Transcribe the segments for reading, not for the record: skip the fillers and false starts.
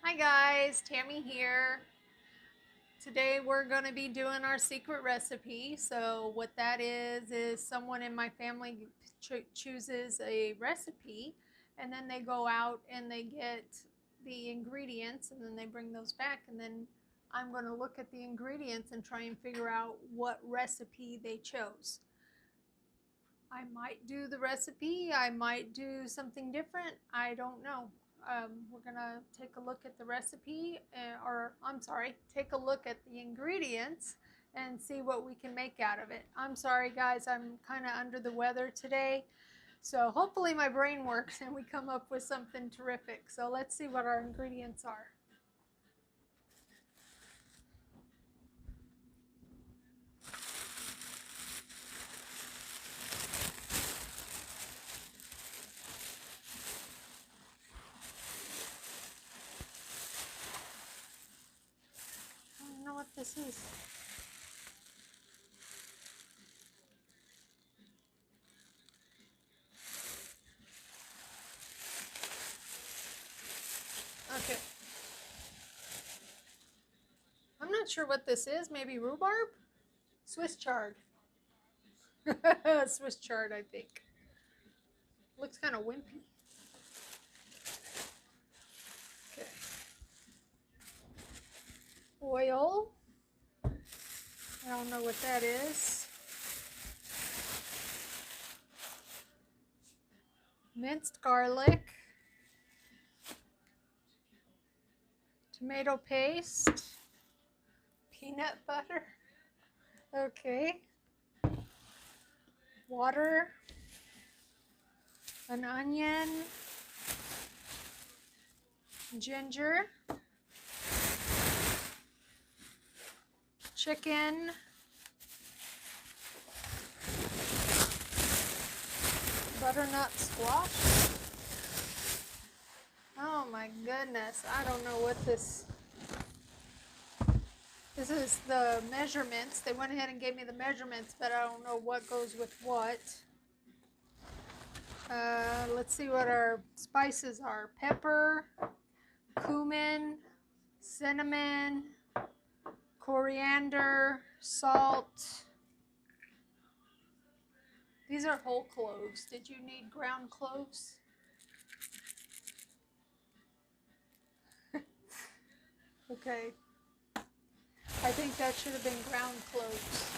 Hi guys, Tammy here. Today we're going to be doing our secret recipe. So what that is someone in my family chooses a recipe and then they go out and they get the ingredients and then they bring those back and then I'm going to look at the ingredients and try and figure out what recipe they chose. I might do the recipe, I might do something different, I don't know. We're gonna take a look at the recipe, or I'm sorry, take a look at the ingredients and see what we can make out of it. I'm sorry guys, I'm kind of under the weather today, so hopefully my brain works and we come up with something terrific. So let's see what our ingredients are. I don't know what this is. Okay. I'm not sure what this is. Maybe rhubarb? Swiss chard. Swiss chard, I think. Looks kind of wimpy. Okay. Oil. I don't know what that is. Minced garlic. Tomato paste. Peanut butter. Okay. Water. An onion. Ginger. Chicken. Butternut squash. Oh my goodness, I don't know what this is. The measurements. They went ahead and gave me the measurements, but I don't know what goes with what. Let's see what our spices are. Pepper, cumin, cinnamon, coriander, salt. These are whole cloves. Did you need ground cloves? Okay. I think that should have been ground cloves.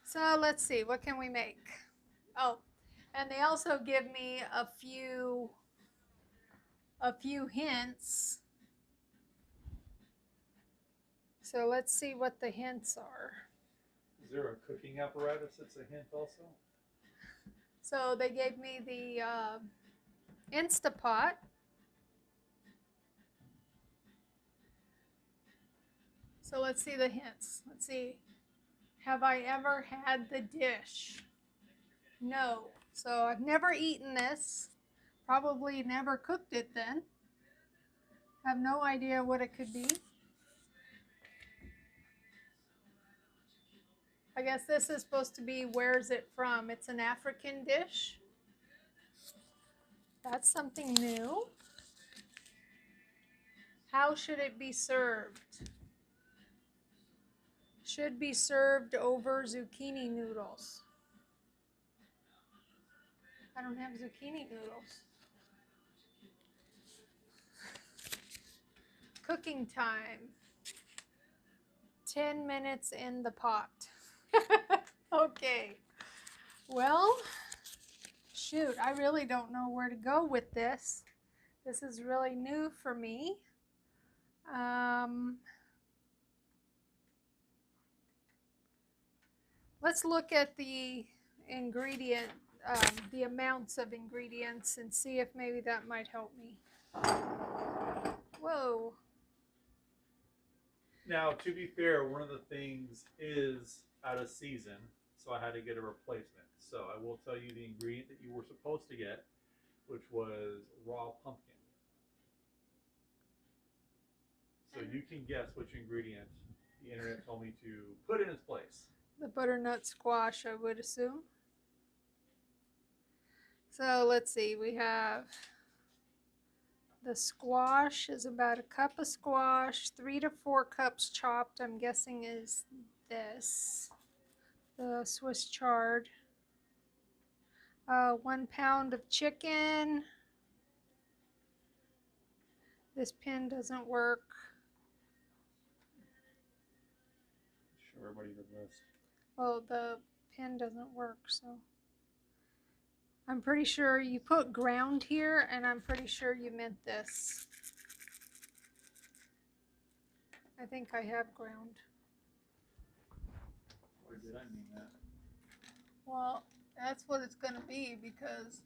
So let's see, what can we make? Oh, and they also give me a few hints. So let's see what the hints are. Is there a cooking apparatus that's a hint also? So they gave me the Instapot. So let's see the hints. Let's see. Have I ever had the dish? No. So I've never eaten this. Probably never cooked it then. Have no idea what it could be. I guess this is supposed to be where's it from? It's an African dish. That's something new. How should it be served? Should be served over zucchini noodles. I don't have zucchini noodles. Cooking time. 10 minutes in the pot. Okay. Well, shoot, I really don't know where to go with this. This is really new for me. Let's look at the ingredient, the amounts of ingredients and see if maybe that might help me. Whoa. Now, to be fair, one of the things is out of season, so I had to get a replacement. So I will tell you the ingredient that you were supposed to get, which was raw pumpkin. So you can guess which ingredient the internet told me to put in its place. The butternut squash, I would assume. So let's see, we have The squash is about a cup of squash, 3 to 4 cups chopped, I'm guessing is this. The Swiss chard. 1 pound of chicken. This pen doesn't work. Show everybody your list. Oh, the pen doesn't work, so. I'm pretty sure you put ground here, and I'm pretty sure you meant this. I think I have ground. Or did I mean that? Well, that's what it's going to be because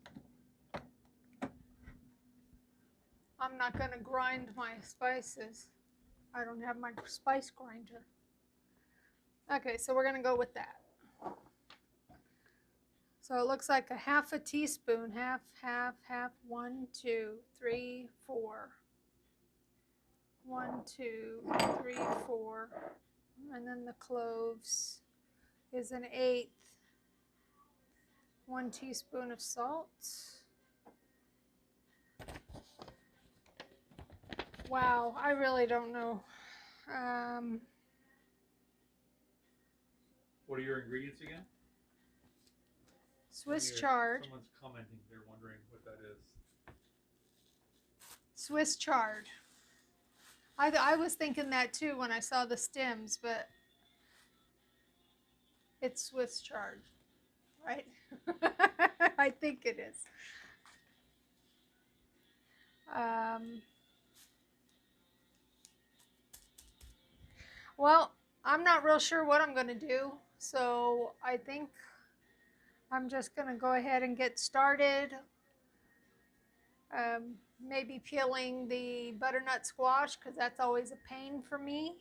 I'm not going to grind my spices. I don't have my spice grinder. Okay, so we're going to go with that. So it looks like a half a teaspoon, half, 1, 2, 3, 4. 1, 2, 3, 4. And then the cloves is an 1/8. 1 teaspoon of salt. Wow, I really don't know. What are your ingredients again? Swiss chard. Someone's commenting. They're wondering what that is. Swiss chard. I was thinking that too when I saw the stems, but it's Swiss chard, right? I think it is. Well, I'm not real sure what I'm going to do, so I think I'm just going to go ahead and get started. Maybe peeling the butternut squash because that's always a pain for me.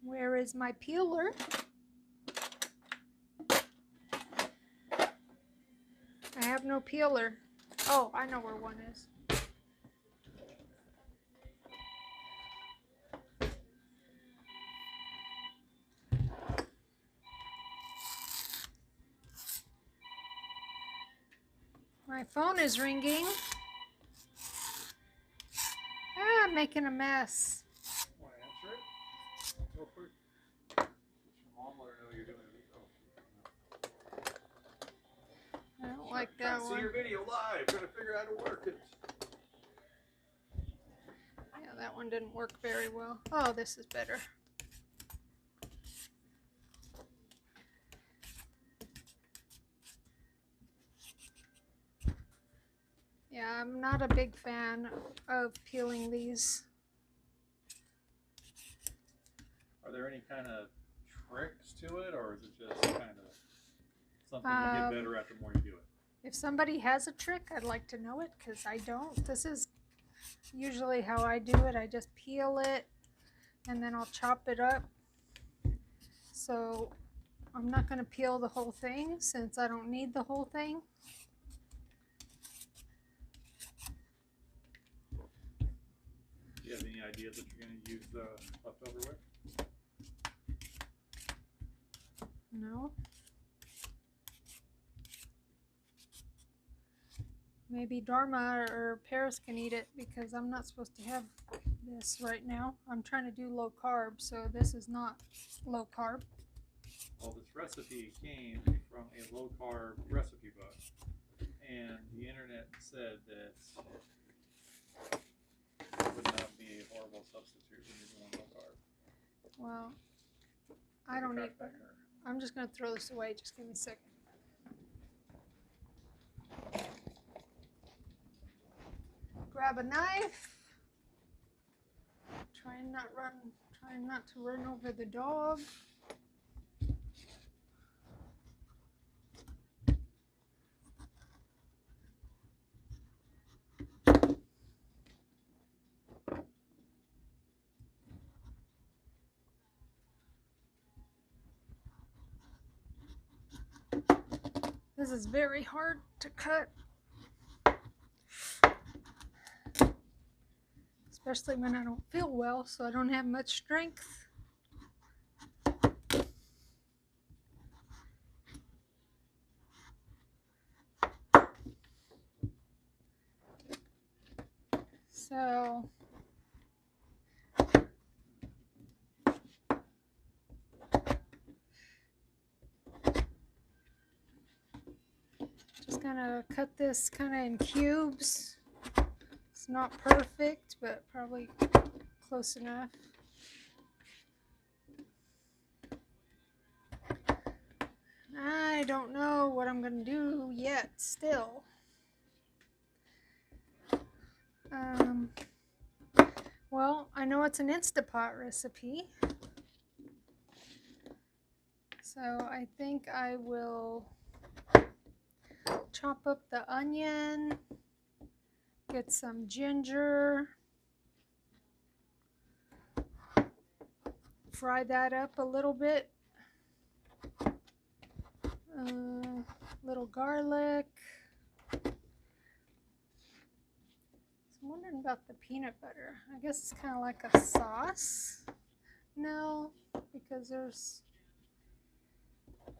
Where is my peeler? I have no peeler. Oh, I know where one is. My phone is ringing. Ah, I'm making a mess. Want to answer it? Real quick. Your mom let her know you're doing it. I don't like that one. See your video live. Trying to figure out how to work it. Yeah, that one didn't work very well. Oh, this is better. Yeah, I'm not a big fan of peeling these. Are there any kind of tricks to it, or is it just kind of something you get better at the more you do it? If somebody has a trick, I'd like to know it because I don't. This is usually how I do it. I just peel it and then I'll chop it up. So I'm not going to peel the whole thing since I don't need the whole thing. Do you have any idea that you're going to use the leftover with? No. Maybe Dharma or Paris can eat it because I'm not supposed to have this right now. I'm trying to do low carb, so this is not low carb. Well, this recipe came from a low carb recipe book, and the internet said that it would not be a horrible substitute when you're doing low carb. Well, I don't need butter. I'm just going to throw this away. Just give me a second. Grab a knife. Trying not to run over the dog. This is very hard to cut. Especially when I don't feel well, so I don't have much strength. So just gonna cut this kind of in cubes. It's not perfect, but probably close enough. I don't know what I'm gonna do yet still. Well, I know it's an Instapot recipe, so I think I will chop up the onion, get some ginger, fry that up a little bit, little garlic. I'm wondering about the peanut butter. I guess it's kind of like a sauce. No, because there's,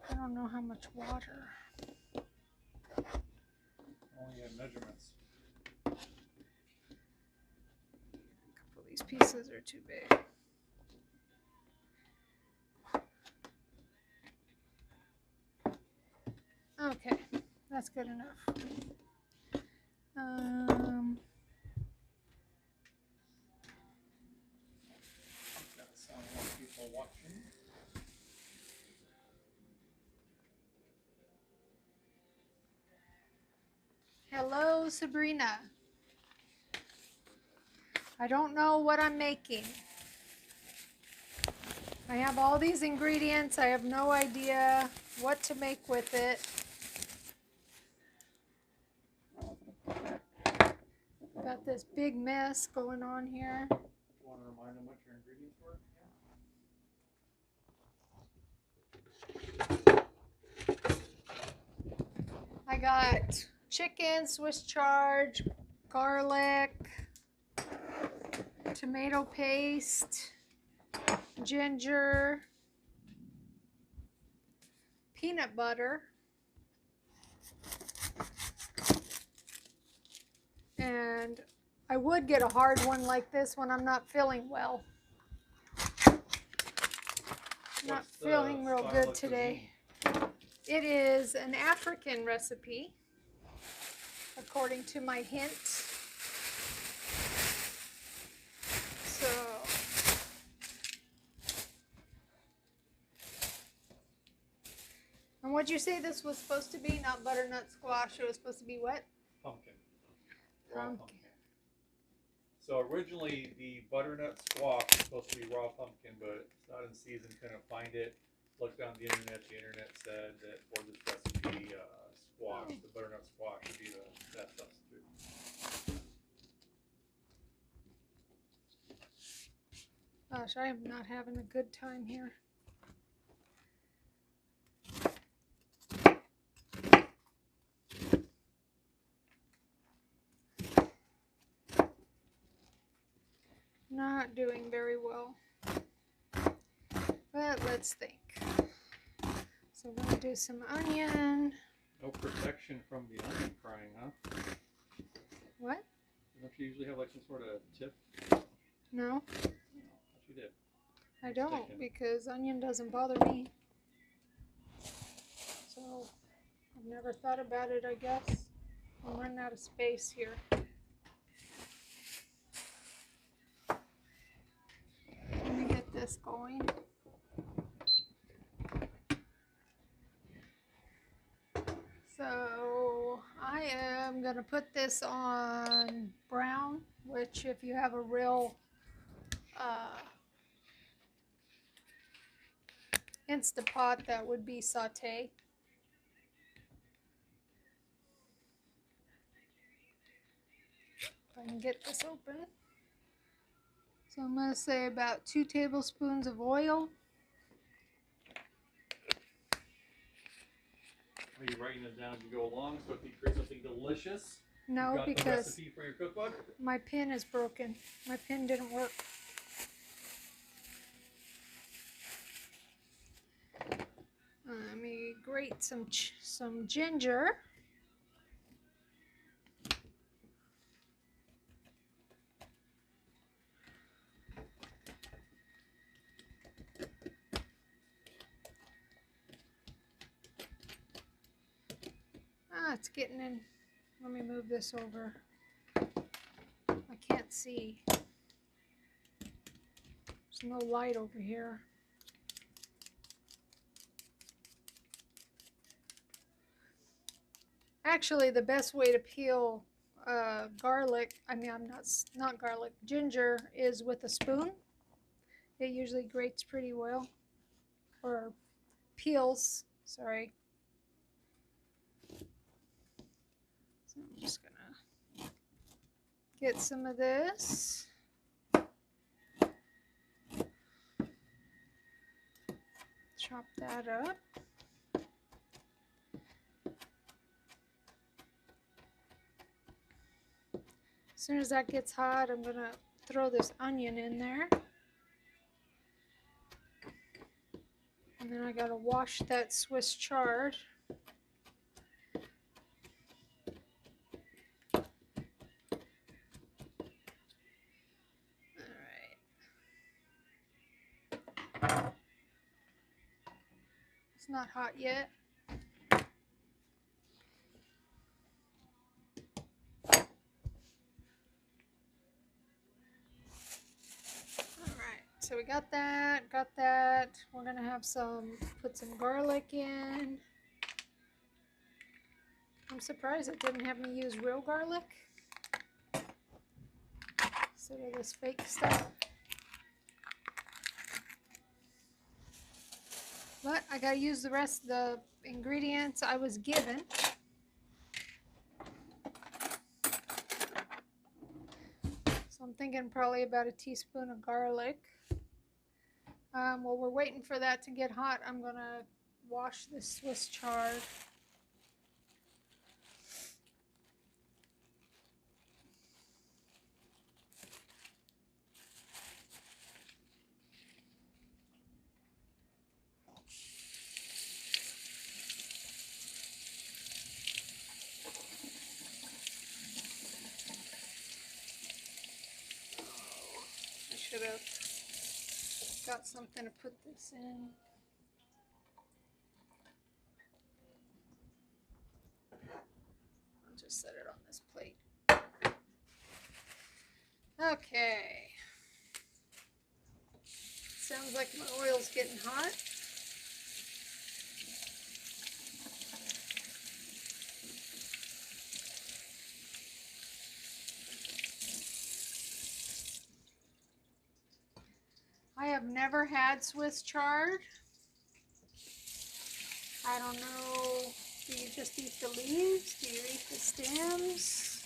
I don't know how much water. Only have measurements. A couple of these pieces are too big. Okay, that's good enough. Got some more people watching. Hello, Sabrina. I don't know what I'm making. I have all these ingredients. I have no idea what to make with it. Got this big mess going on here. You want to remind them what your ingredients were? I got chicken, Swiss chard, garlic, tomato paste, ginger, peanut butter, and I would get a hard one like this when I'm not feeling well. Not feeling real good today. It is an African recipe, according to my hint. So, and what'd you say this was supposed to be? Not butternut squash. It was supposed to be what? Pumpkin. Raw Pumpkin. pumpkin. So originally the butternut squash was supposed to be raw pumpkin, but it's not in season. Couldn't find it. Looked on the internet. The internet said that for this recipe, squash, the butternut squash, would be the best substitute. Gosh, I am not having a good time here. Not doing very well. But let's think. So we're going to do some onion. No protection from the onion frying, huh? What? Don't you usually have like some sort of tip? No, No, I thought you did. I don't, Sticking. because onion doesn't bother me. So I've never thought about it, I guess. I'm running out of space here. Let me get this going. So I am going to put this on brown, which if you have a real Instapot, that would be saute. If I can get this open. So I'm going to say about 2 tablespoons of oil. Are you writing it down as you go along so if you create something delicious? No, you got the because recipe for your cookbook? my pen is broken. My pen didn't work. Let me grate some ginger. Ah, it's getting in. Let me move this over. I can't see. There's no light over here. Actually, the best way to peel garlic, not garlic, ginger, is with a spoon. It usually grates pretty well, or peels, sorry. So I'm just gonna get some of this. Chop that up. As soon as that gets hot, I'm gonna throw this onion in there. And then I gotta wash that Swiss chard. Alright. It's not hot yet. So we got that. We're gonna have put some garlic in. I'm surprised it didn't have me use real garlic instead of this fake stuff. But I gotta use the rest of the ingredients I was given. So I'm thinking probably about a teaspoon of garlic. While we're waiting for that to get hot, I'm gonna wash this Swiss chard. I should have got something to put this in. I'll just set it on this plate. Okay. Sounds like my oil's getting hot. I have never had Swiss chard. I don't know, do you just eat the leaves? Do you eat the stems?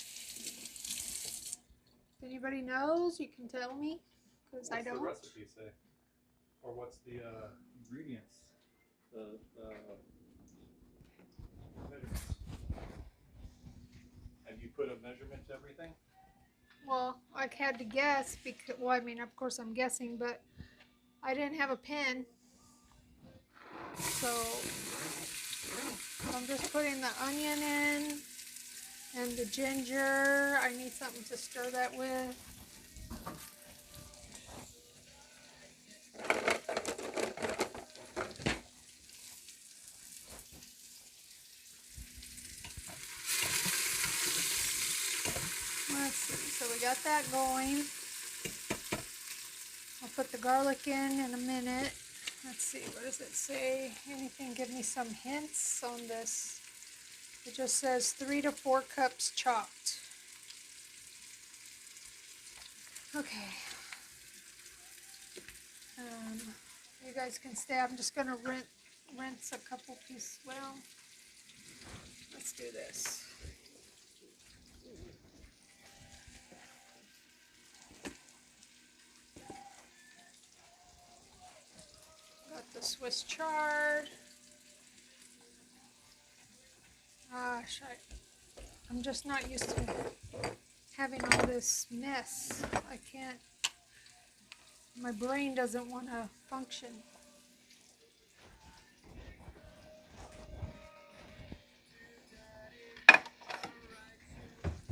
If anybody knows, you can tell me, because I don't. What's the recipe say? Or what's the ingredients? The measurements? Have you put a measurement to everything? Well, I had to guess, because, well, I mean, of course I'm guessing, but I didn't have a pen. So I'm just putting the onion in and the ginger. I need something to stir that with. Let's see, so we got that going. I'll put the garlic in a minute. Let's see, what does it say? Anything give me some hints on this? It just says 3 to 4 cups chopped. Okay. You guys can stay. I'm just going to rinse a couple pieces. Well, let's do this. Got the Swiss chard. Gosh, I'm just not used to having all this mess. I can't, my brain doesn't want to function.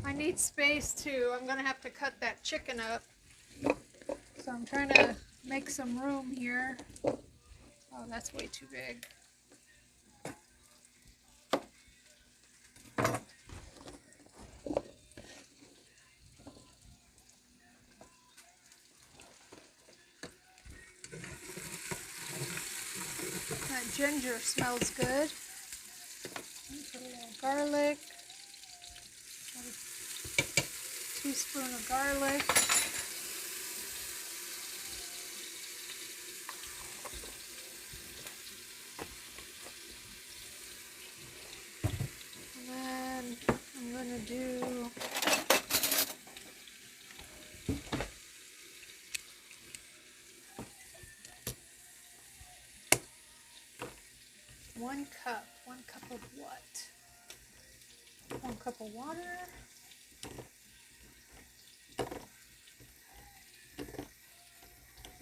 I need space too. I'm going to have to cut that chicken up. So I'm trying to make some room here. Oh, that's way too big. ginger smells good. Put a little garlic. A teaspoon of garlic. And then I'm going to do one cup. 1 cup of what? 1 cup of water.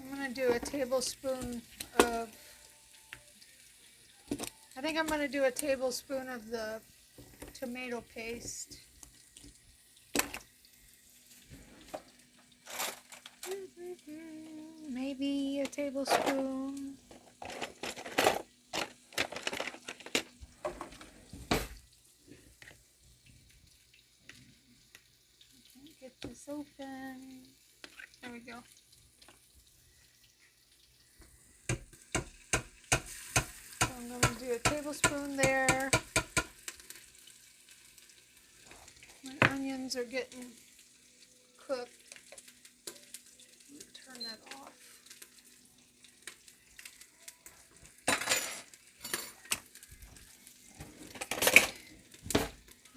I'm going to do a tablespoon of, I think I'm going to do a tablespoon of the tomato paste. Maybe a tablespoon. Get this open. There we go. So I'm going to do a tablespoon there. My onions are getting cooked. Turn that off.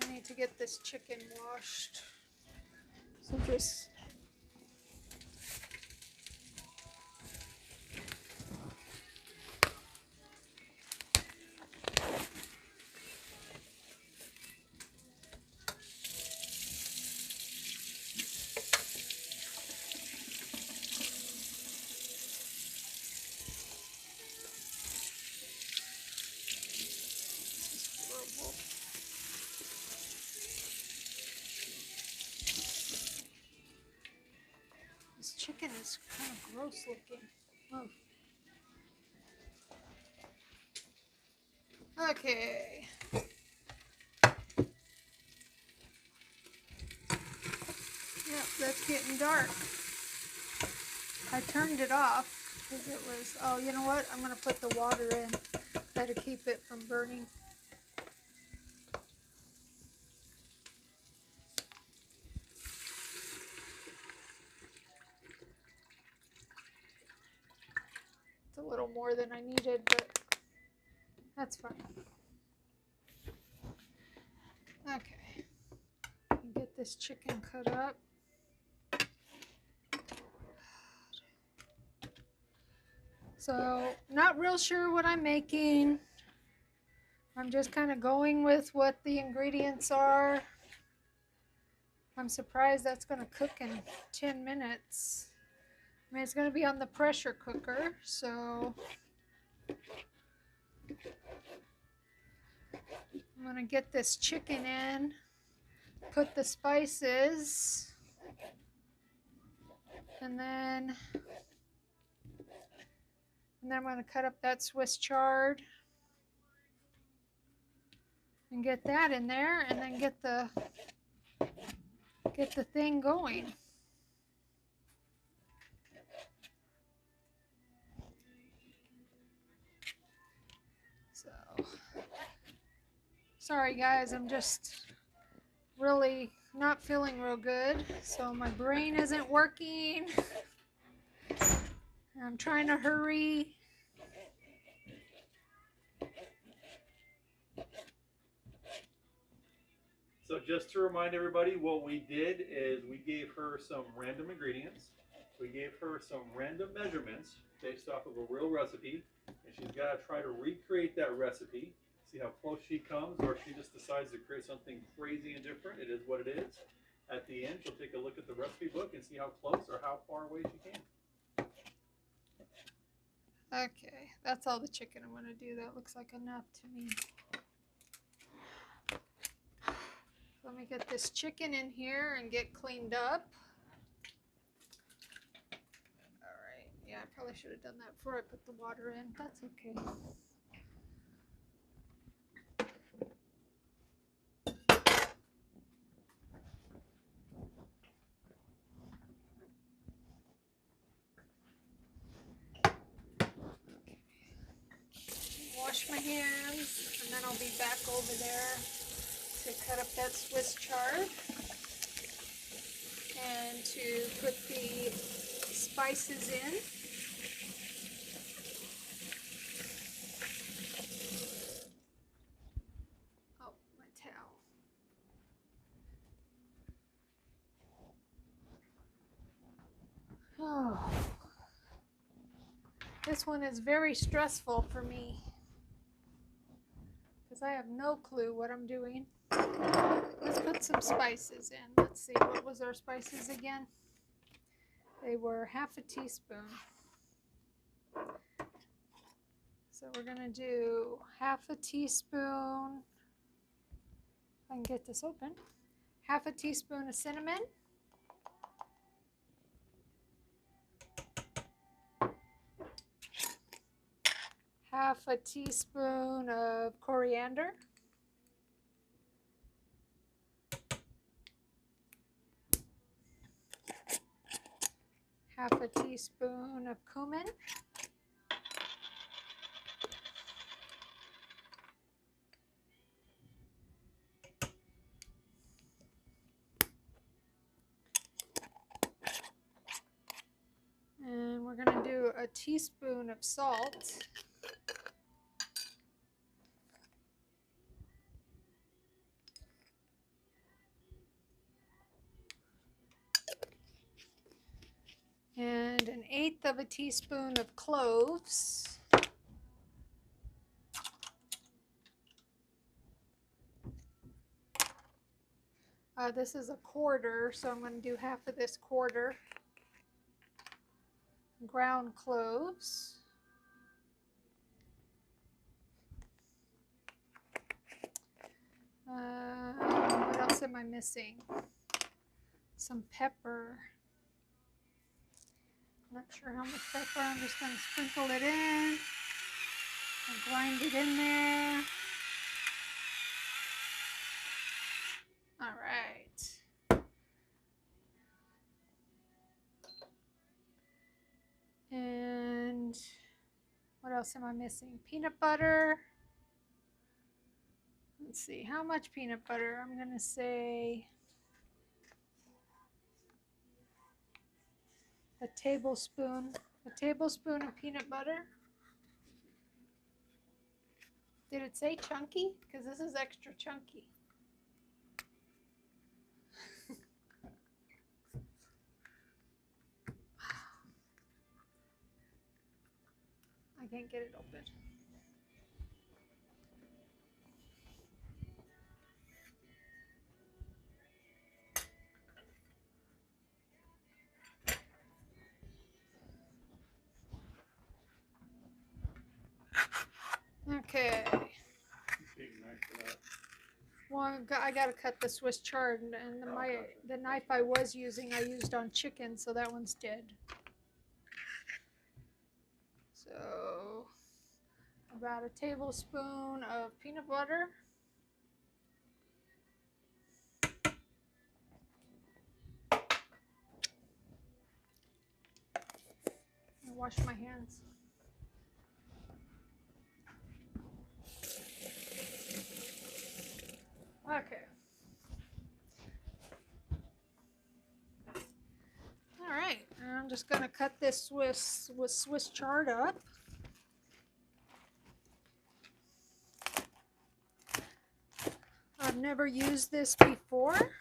I need to get this chicken washed. So just this chicken is kind of gross looking. Oh. Okay. Yep, that's getting dark. I turned it off because it was, oh, you know what? I'm going to put the water in. That'll keep it from burning. It's a little more than I needed, but that's fine. Okay. Get this chicken cut up. So, not real sure what I'm making. I'm just kind of going with what the ingredients are. I'm surprised that's going to cook in 10 minutes. I mean, it's going to be on the pressure cooker, so I'm going to get this chicken in, put the spices, and then I'm going to cut up that Swiss chard and get that in there, and then get the thing going. So, sorry guys, I'm just really not feeling real good, so my brain isn't working. I'm trying to hurry. So just to remind everybody, what we did is we gave her some random ingredients. We gave her some random measurements based off of a real recipe, and she's got to try to recreate that recipe, see how close she comes, or if she just decides to create something crazy and different. It is what it is. At the end, she'll take a look at the recipe book and see how close or how far away she can. Okay, that's all the chicken I'm going to do. That looks like enough to me. Let me get this chicken in here and get cleaned up. All right, yeah, I probably should have done that before I put the water in. That's okay. hands, and then I'll be back over there to cut up that Swiss chard and to put the spices in. Oh, my towel. Oh, this one is very stressful for me because I have no clue what I'm doing. Let's put some spices in. Let's see, what was our spices again? They were half a teaspoon. So we're gonna do half a teaspoon, if I can get this open, half a teaspoon of cinnamon, half a teaspoon of coriander, half a teaspoon of cumin, and we're going to do a teaspoon of salt. And 1/8 of a teaspoon of cloves. This is a quarter, so I'm going to do half of this quarter. Ground cloves. What else am I missing? Some pepper. Not sure how much pepper. I'm just going to sprinkle it in and grind it in there. All right. And what else am I missing? Peanut butter. Let's see, how much peanut butter? I'm going to say a tablespoon of peanut butter. Did it say chunky? Because this is extra chunky. I can't get it open. Okay. Well, I gotta cut the Swiss chard, and the knife I was using, I used on chicken, so that one's dead. So, about a tablespoon of peanut butter. I'll wash my hands. Okay. All right, and I'm just gonna cut this Swiss chard up. I've never used this before.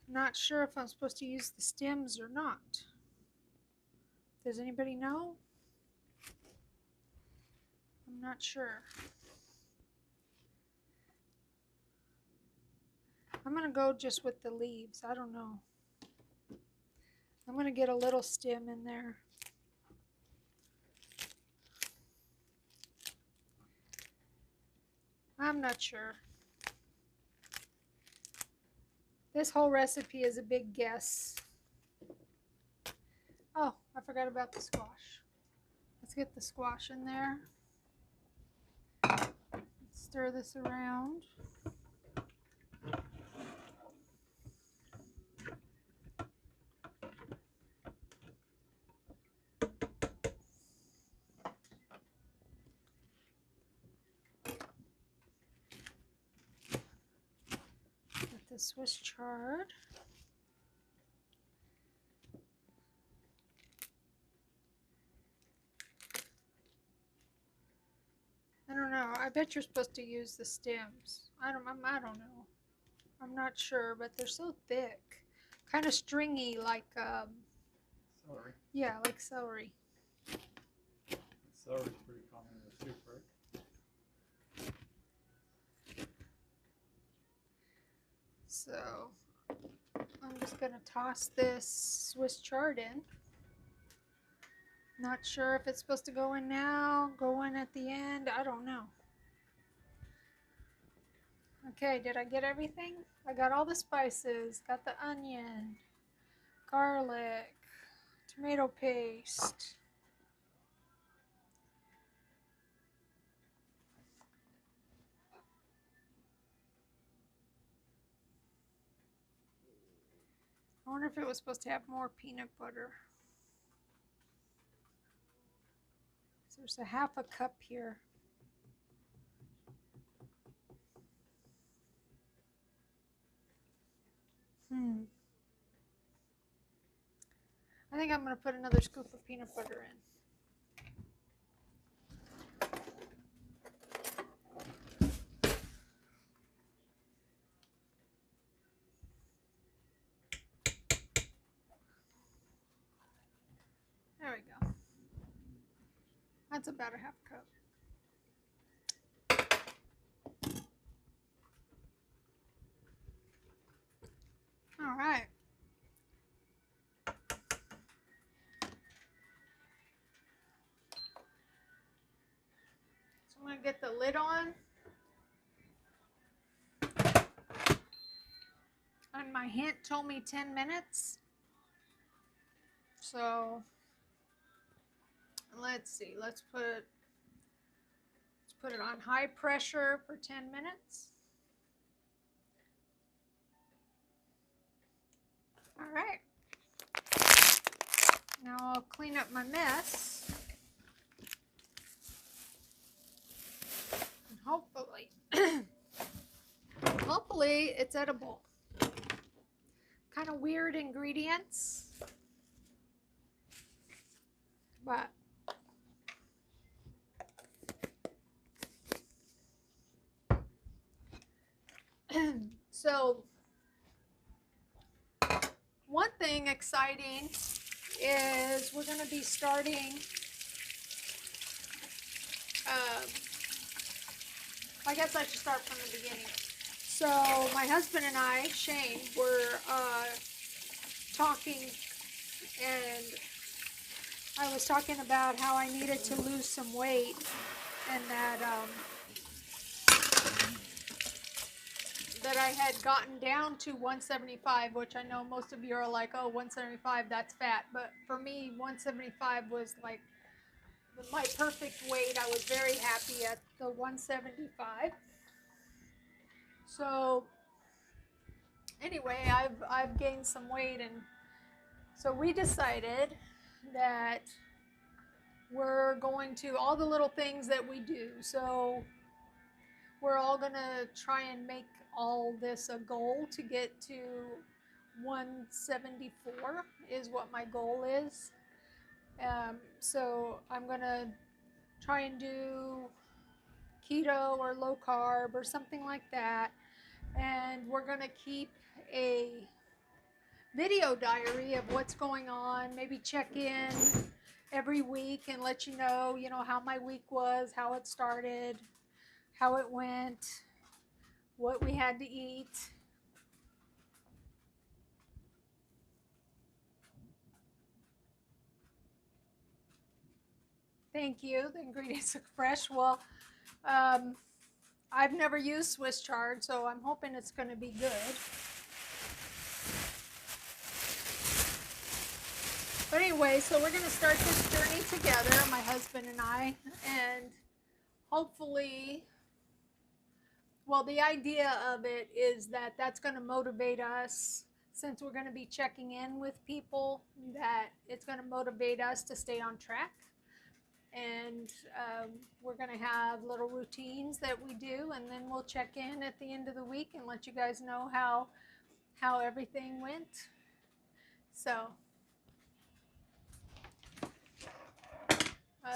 Not sure if I'm supposed to use the stems or not. Does anybody know? I'm not sure. I'm going to go just with the leaves. I don't know. I'm going to get a little stem in there. I'm not sure. This whole recipe is a big guess. Oh, I forgot about the squash. Let's get the squash in there. Stir this around. the Swiss chard. I don't know. I bet you're supposed to use the stems. I don't know. I'm not sure, but they're so thick. Kind of stringy, like Celery. yeah, like celery. Celery's pretty common in the soup, right? So I'm just going to toss this Swiss chard in. Not sure if it's supposed to go in now, go in at the end. I don't know. Okay, did I get everything? I got all the spices, got the onion, garlic, tomato paste. I wonder if it was supposed to have more peanut butter. There's a half a cup here. I think I'm going to put another scoop of peanut butter in. There we go. That's about a half cup. All right. So I'm going to get the lid on. And my hint told me 10 minutes. So let's see. Let's put it on high pressure for 10 minutes. All right. Now I'll clean up my mess. And hopefully it's edible. Kind of weird ingredients, but so one thing exciting is we're going to be starting I guess I should start from the beginning. So my husband and I, Shane, were talking, and I was talking about how I needed to lose some weight, and that I had gotten down to 175, which I know most of you are like, oh, 175, that's fat. But for me, 175 was like my perfect weight. I was very happy at the 175. So anyway, I've gained some weight, and so we decided that we're going to all the little things that we do. So we're all gonna try and make all this a goal to get to 174 is what my goal is. So I'm gonna try and do keto or low carb or something like that, and we're gonna keep a video diary of what's going on, maybe check in every week and let you know how my week was, how it started, how it went, what we had to eat. Thank you. The ingredients look fresh. Well, I've never used Swiss chard, so I'm hoping it's going to be good. But anyway, so we're going to start this journey together, my husband and I, and hopefully, well, the idea of it is that that's going to motivate us, since we're going to be checking in with people, that it's going to motivate us to stay on track. And we're going to have little routines that we do, and then we'll check in at the end of the week and let you guys know how how everything went. So,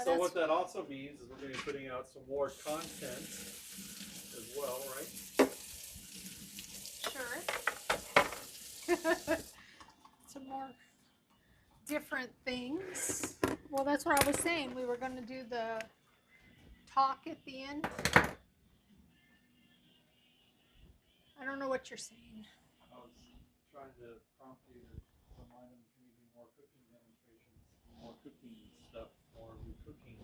So what that also means is we're going to be putting out some more content as well, right? sure. Some more different things. Well, that's what I was saying. We were going to do the talk at the end. I don't know what you're saying. I was trying to prompt you to remind them to do more cooking demonstrations, more cooking stuff, more cooking.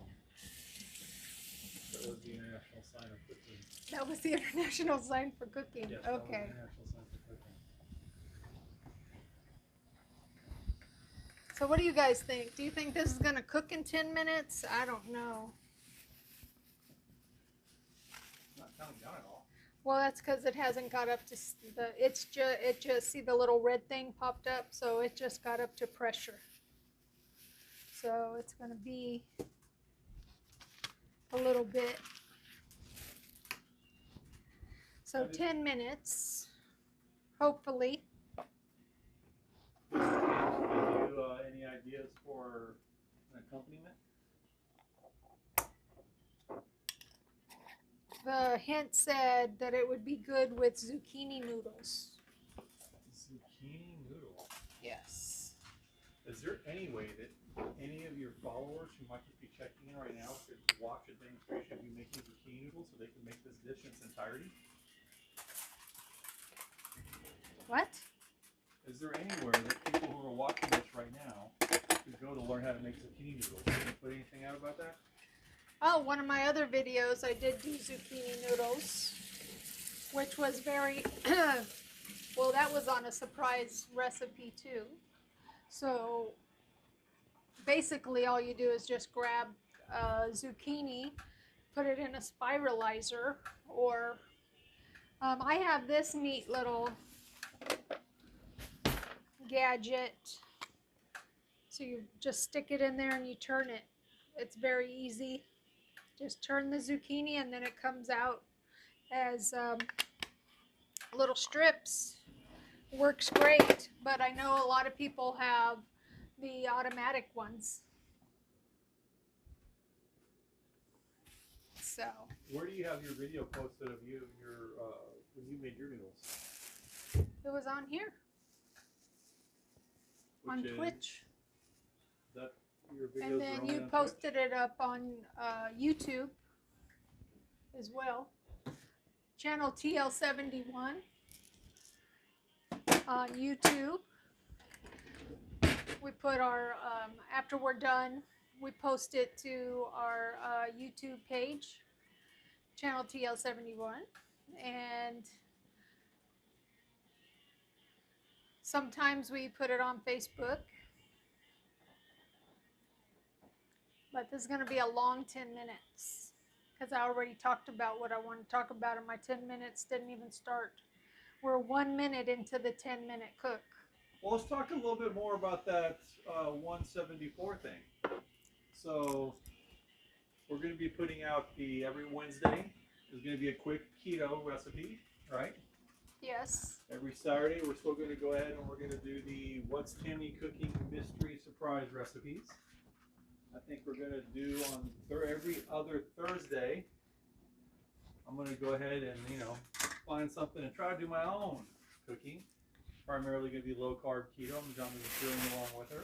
That was the international sign of cooking. That was the international sign for cooking. Yes, that was the Okay. international sign for cooking. So what do you guys think? Do you think this is going to cook in 10 minutes? I don't know. Not counting down at all. Well, that's because it hasn't got up to it just, see the little red thing popped up, so it just got up to pressure. So it's going to be a little bit. So 10 minutes, hopefully. Give you any ideas for an accompaniment? The hint said that it would be good with zucchini noodles. Zucchini noodle. Yes. Is there any way that any of your followers who might just be checking in right now could watch a demonstration of you making zucchini noodles so they can make this dish in its entirety? What? Is there anywhere that people who are watching this right now could go to learn how to make zucchini noodles? Can you put anything out about that? Oh, one of my other videos, I did do zucchini noodles, which was very, well, that was on a surprise recipe too. So basically all you do is just grab zucchini, put it in a spiralizer, or I have this neat little gadget. So you just stick it in there and you turn it. It's very easy. Just turn the zucchini and then it comes out as little strips. Works great, but I know a lot of people have the automatic ones. So. Where do you have your video posted of you, when you made your noodles? It was on here. On Twitch. That your videos And then you posted it up on YouTube as well. Channel TL71 on YouTube. We put our, after we're done, we post it to our YouTube page, Channel TL71. And sometimes we put it on Facebook. But this is going to be a long 10 minutes because I already talked about what I want to talk about, and my 10 minutes didn't even start. We're 1 minute into the 10-minute cook. Well, let's talk a little bit more about that 174 thing. So we're going to be putting out every Wednesday. There's going to be a quick keto recipe, right? Yes. Every Saturday, we're still going to go ahead and we're going to do the What's Tami Cooking Mystery Surprise recipes. I think we're going to do on every other Thursday, I'm going to go ahead and, find something and try to do my own cooking. Primarily going to be low carb keto. I'm doing along with her.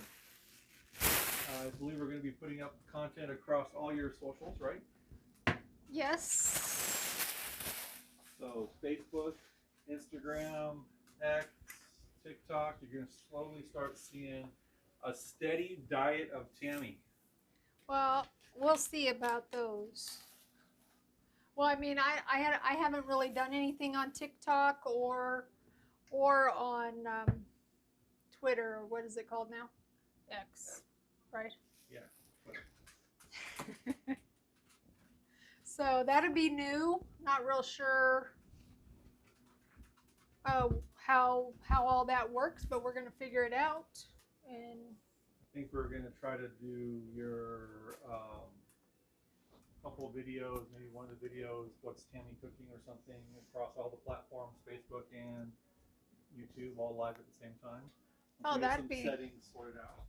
I believe we're going to be putting up content across all your socials, right? Yes. So Facebook, Instagram, X, TikTok, you're going to slowly start seeing a steady diet of Tami. Well, we'll see about those. Well, I mean, I haven't really done anything on TikTok or on Twitter, or what is it called now? X, right? Yeah. So that'd be new. Not real sure how all that works, but we're gonna figure it out. And I think we're gonna try to do your couple of videos, maybe one of the videos, What's Tami Cooking or something, across all the platforms, Facebook and YouTube. YouTube all live at the same time. Oh, We have that'd some be settings sorted out.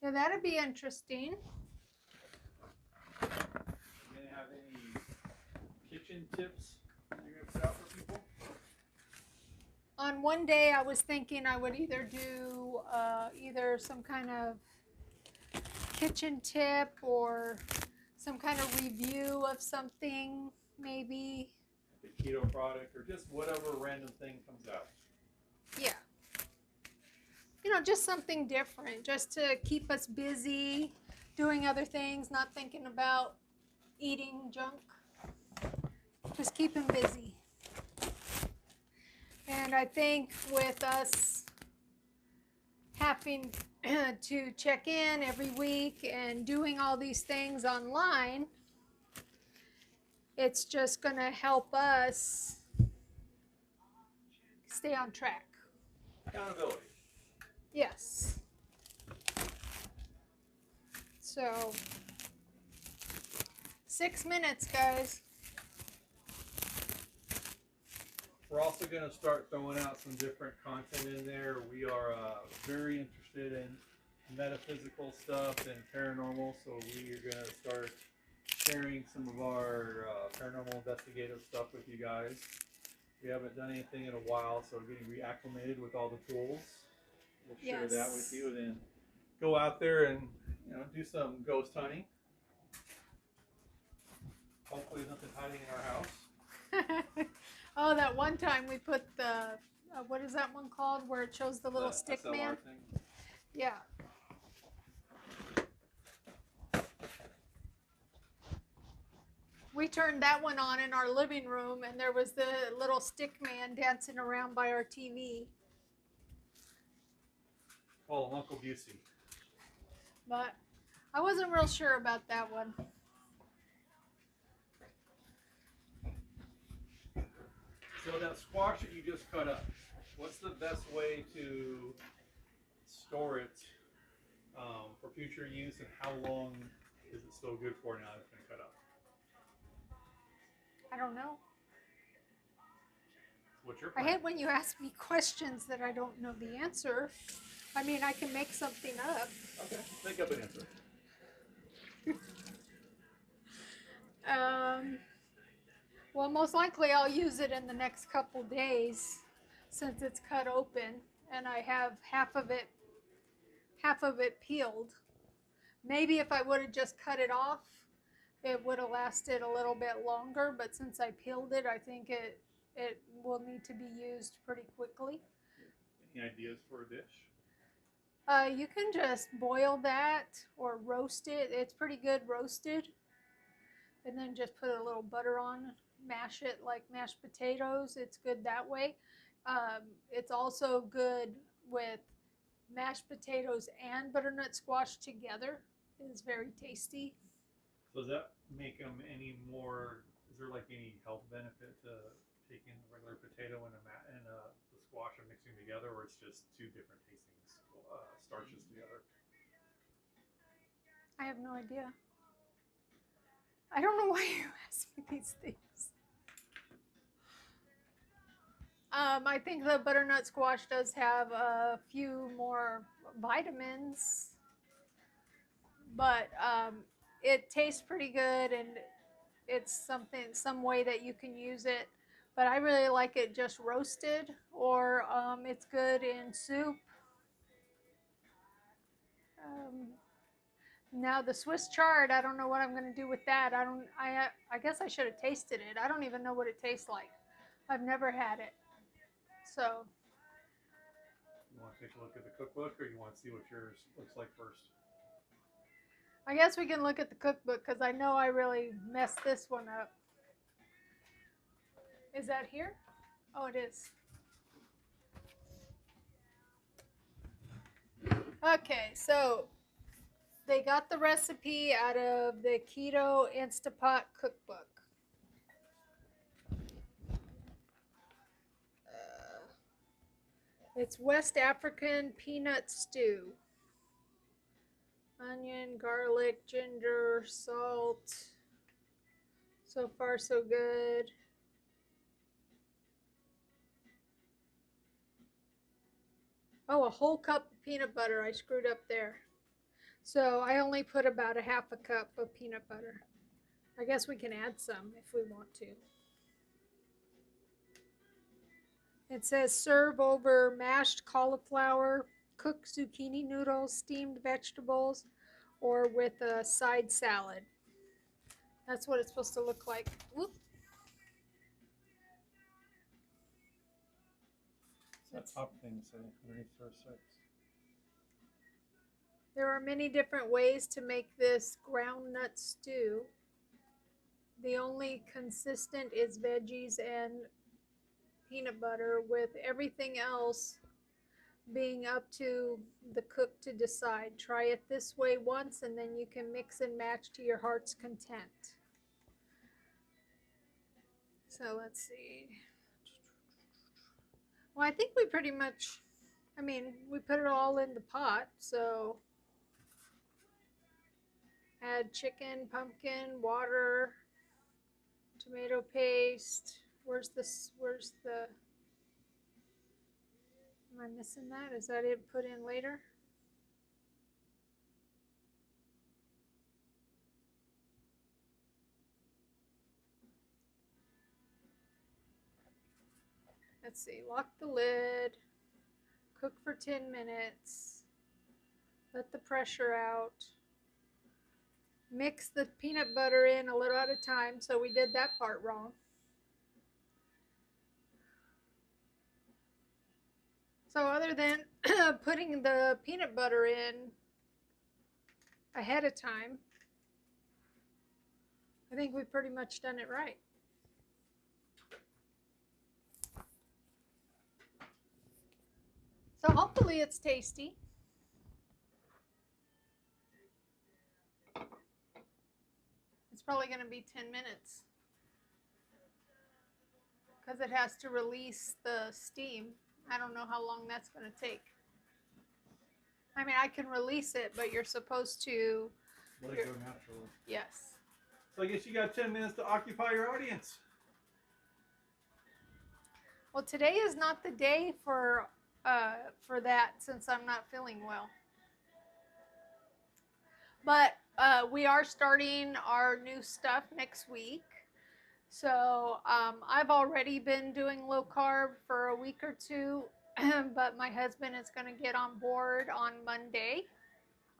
yeah, that'd be interesting. You gonna have any kitchen tips you're gonna put out for people? On one day, I was thinking I would either do either some kind of kitchen tip or some kind of review of something, maybe. Like a keto product or just whatever random thing comes out. Yeah. You know, just something different, just to keep us busy, doing other things, not thinking about eating junk. Just keep them busy. And I think with us having to check in every week and doing all these things online, it's just going to help us stay on track. Accountability. Yes. So, 6 minutes, guys. We're also going to start throwing out some different content in there. We are very interested in metaphysical stuff and paranormal, so we are going to start sharing some of our paranormal investigative stuff with you guys. We haven't done anything in a while, so we're getting reacclimated with all the tools. We'll share that with you, and then go out there and do some ghost hunting. Hopefully, nothing hiding in our house. Oh, that one time we put the what is that one called where it shows the little stick SLR man? Thing. Yeah. We turned that one on in our living room, and there was the little stick man dancing around by our TV. Call him Uncle Busey. But I wasn't real sure about that one. So that squash that you just cut up, what's the best way to store it for future use, and how long is it still good for now that it's been cut up? I don't know. What's your I plan? hate when you ask me questions that I don't know the answer. I mean, I can make something up. Okay, make up an answer. Well, most likely I'll use it in the next couple days since it's cut open and I have half of it peeled. Maybe if I would have just cut it off, it would have lasted a little bit longer, but since I peeled it, I think it will need to be used pretty quickly. Any ideas for a dish? You can just boil that or roast it. It's pretty good roasted. And then just put a little butter on, mash it like mashed potatoes. It's good that way. It's also good with mashed potatoes and butternut squash together. It's very tasty. So does that make them any more? Is there like any health benefit to taking the regular potato and the squash and mixing together, or it's just two different tasting starches together? I have no idea. I don't know why you ask me these things. I think the butternut squash does have a few more vitamins, but it tastes pretty good, and it's some way that you can use it. But I really like it just roasted, or it's good in soup. Now the Swiss chard, I don't know what I'm going to do with that. I guess I should have tasted it. I don't even know what it tastes like. I've never had it. So, You want to take a look at the cookbook, or you want to see what yours looks like first? I guess we can look at the cookbook because I know I really messed this one up. Is that here? Oh, it is. Okay, so they got the recipe out of the Keto Instapot cookbook. It's West African peanut stew. Onion, garlic, ginger, salt. So far, so good. Oh, a whole cup of peanut butter. I screwed up there. So I only put about a half a cup of peanut butter. I guess we can add some if we want to. It says serve over mashed cauliflower, cooked zucchini noodles, steamed vegetables, or with a side salad. That's what it's supposed to look like. Whoop. That top thing say underneath for 6. There are many different ways to make this groundnut stew. The only consistent is veggies and peanut butter, with everything else being up to the cook to decide. Try it this way once and then you can mix and match to your heart's content. So let's see. Well, I think we pretty much, we put it all in the pot, so add chicken, pumpkin, water, tomato paste. Am I missing that? Is that it put in later? Let's see, lock the lid, cook for 10 minutes, let the pressure out, mix the peanut butter in a little at a time, so we did that part wrong. So other than putting the peanut butter in ahead of time, I think we've pretty much done it right. So hopefully it's tasty. It's probably going to be 10 minutes because it has to release the steam. I don't know how long that's going to take. I mean, I can release it, but you're supposed to... Let it go naturally. Yes. So I guess you got 10 minutes to occupy your audience. Well, today is not the day for that, since I'm not feeling well. But we are starting our new stuff next week. So I've already been doing low carb for a week or two, but my husband is going to get on board on Monday.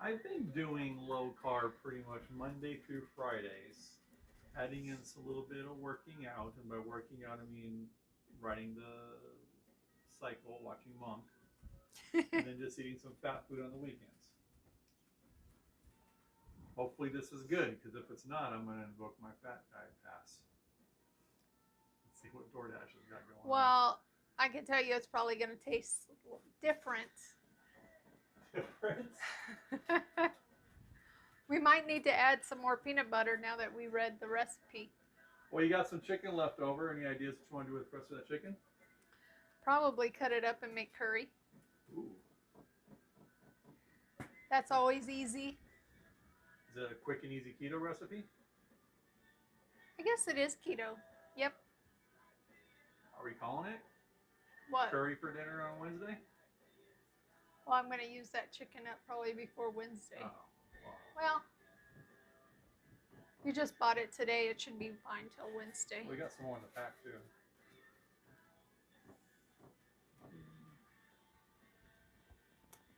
I've been doing low carb pretty much Monday through Fridays, adding in a little bit of working out, and by working out I mean riding the cycle, watching Monk, and then just eating some fat food on the weekends. Hopefully this is good, because if it's not, I'm going to invoke my fat guy pass. Let's see what DoorDash has got going on. Well, I can tell you it's probably going to taste different. Different? We might need to add some more peanut butter now that we read the recipe. Well, you got some chicken left over. Any ideas what you want to do with the rest of that chicken? Probably cut it up and make curry. Ooh. That's always easy. Is it a quick and easy keto recipe? I guess it is keto. Yep. Are we calling it? What? Curry for dinner on Wednesday? Well, I'm going to use that chicken up probably before Wednesday. Oh, well, you just bought it today. It should be fine till Wednesday. We got some more in the pack too.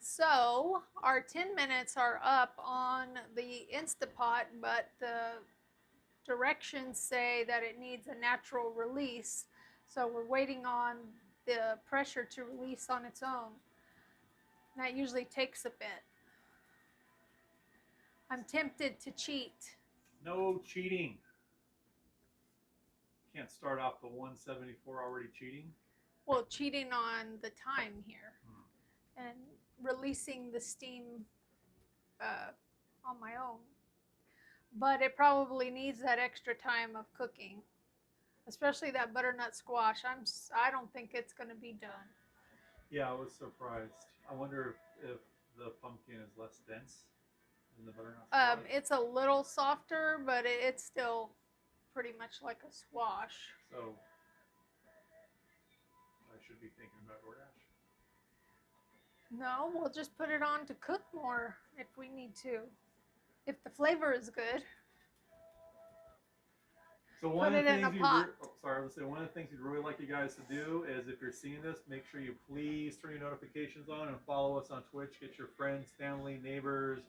So our 10 minutes are up on the Instapot, but the directions say that it needs a natural release. So we're waiting on the pressure to release on its own. That usually takes a bit. I'm tempted to cheat. No cheating. Can't start off the 174 already cheating. Well, cheating on the time here and releasing the steam on my own. But it probably needs that extra time of cooking, especially that butternut squash. I don't think it's going to be done. Yeah, I was surprised. I wonder if the pumpkin is less dense than the butternut squash. It's a little softer, but it's still pretty much like a squash. So I should be thinking about DoorDash. No, we'll just put it on to cook more if we need to. If the flavor is good, So put it in a pot. I was say one of the things we'd really like you guys to do is if you're seeing this, make sure you please turn your notifications on and follow us on Twitch. Get your friends, family, neighbors,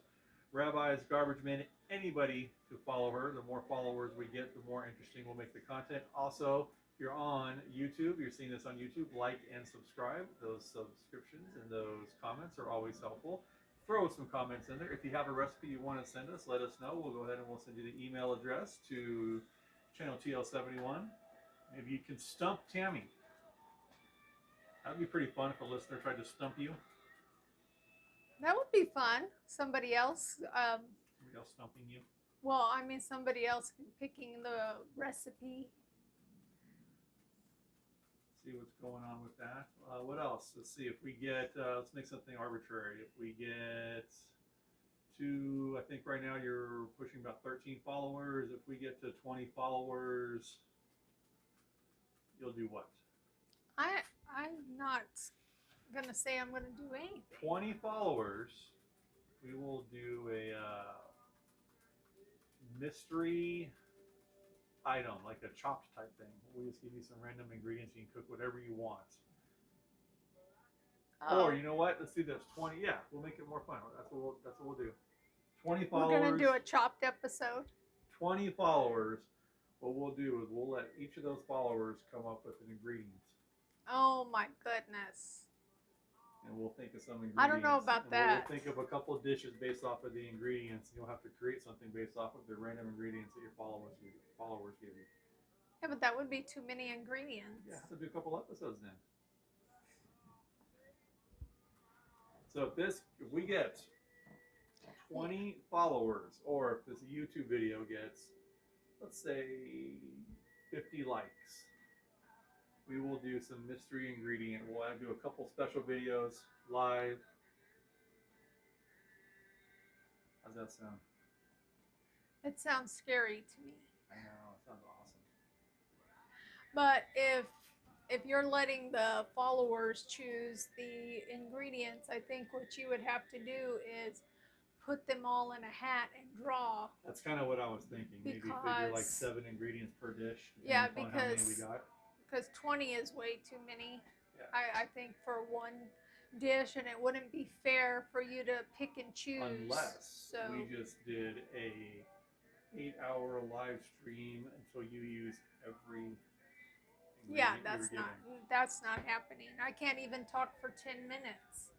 rabbis, garbage men, anybody to follow her. The more followers we get, the more interesting we'll make the content. Also, if you're on YouTube, you're seeing this on YouTube, like and subscribe. Those subscriptions and those comments are always helpful. Throw some comments in there. If you have a recipe you want to send us, let us know. We'll go ahead and we'll send you the email address to channel TL71. Maybe you can stump Tami. That'd be pretty fun if a listener tried to stump you. That would be fun. Somebody else. Somebody else stumping you. Well, I mean, somebody else picking the recipe. See what's going on with that. What else? Let's see if we get. Let's make something arbitrary. If we get to, I think right now you're pushing about 13 followers. If we get to 20 followers, you'll do what? I'm not gonna say I'm gonna do anything. 20 followers, we will do a mystery item, like a chopped type thing. We just give you some random ingredients. You can cook whatever you want. Oh. Or you know what? Let's do this. 20. Yeah, we'll make it more fun. That's what we'll do. 20 followers. We're gonna do a chopped episode. 20 followers. What we'll do is we'll let each of those followers come up with an ingredient. Oh my goodness. And we'll think of some ingredients. I don't know about that. We'll think of a couple of dishes based off of the ingredients. You'll have to create something based off of the random ingredients that your followers give you. Yeah, but that would be too many ingredients. Yeah, have to do a couple episodes then. So if we get 20 followers, or if this YouTube video gets, let's say, 50 likes, we will do some mystery ingredient. We'll do a couple special videos live. How's that sound? It sounds scary to me. I know, it sounds awesome. But if you're letting the followers choose the ingredients, I think what you would have to do is put them all in a hat and draw. That's kind of what I was thinking. Maybe figure like 7 ingredients per dish. Yeah, because how many we got. Because 20 is way too many. Yeah. I think for one dish, and it wouldn't be fair for you to pick and choose. Unless we just did a 8-hour live stream until you use every. Yeah, that's not happening. I can't even talk for 10 minutes.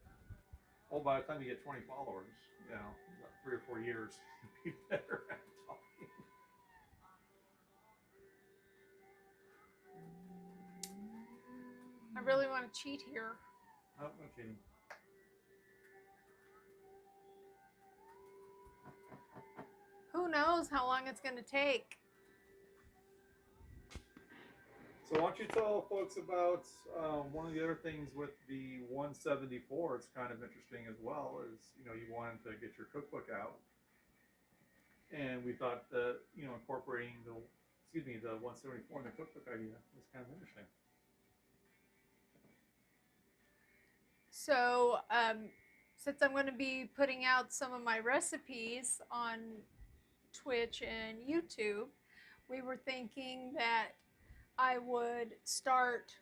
Oh, by the time you get 20 followers, you know, about 3 or 4 years, you'll be better at talking. I really want to cheat here. Oh, no cheating. Who knows how long it's going to take? So why don't you tell folks about one of the other things with the 174? It's kind of interesting as well. Is you wanted to get your cookbook out, and we thought that incorporating the 174 in the cookbook idea was kind of interesting. So since I'm going to be putting out some of my recipes on Twitch and YouTube, we were thinking that I would start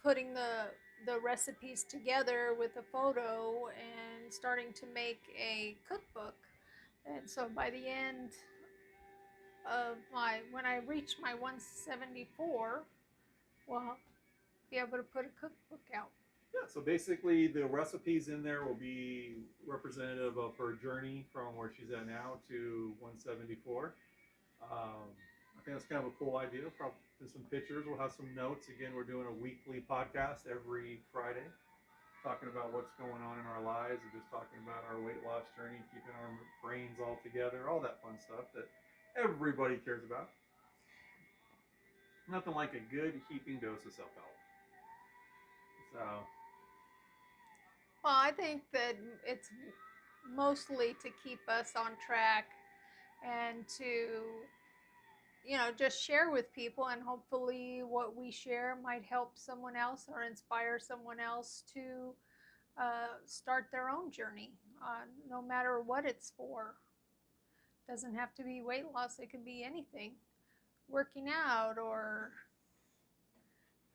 putting the recipes together with a photo and starting to make a cookbook. And so by the end of when I reach my 174, we'll be able to put a cookbook out. Yeah, so basically the recipes in there will be representative of her journey from where she's at now to 174. I think that's kind of a cool idea. Probably some pictures. We'll have some notes. Again, we're doing a weekly podcast every Friday, talking about what's going on in our lives and just talking about our weight loss journey, keeping our brains all together, all that fun stuff that everybody cares about. Nothing like a good heaping dose of self-help. So. Well, I think that it's mostly to keep us on track and to just share with people, and hopefully what we share might help someone else or inspire someone else to start their own journey, no matter what it's for. Doesn't have to be weight loss, it can be anything. Working out, or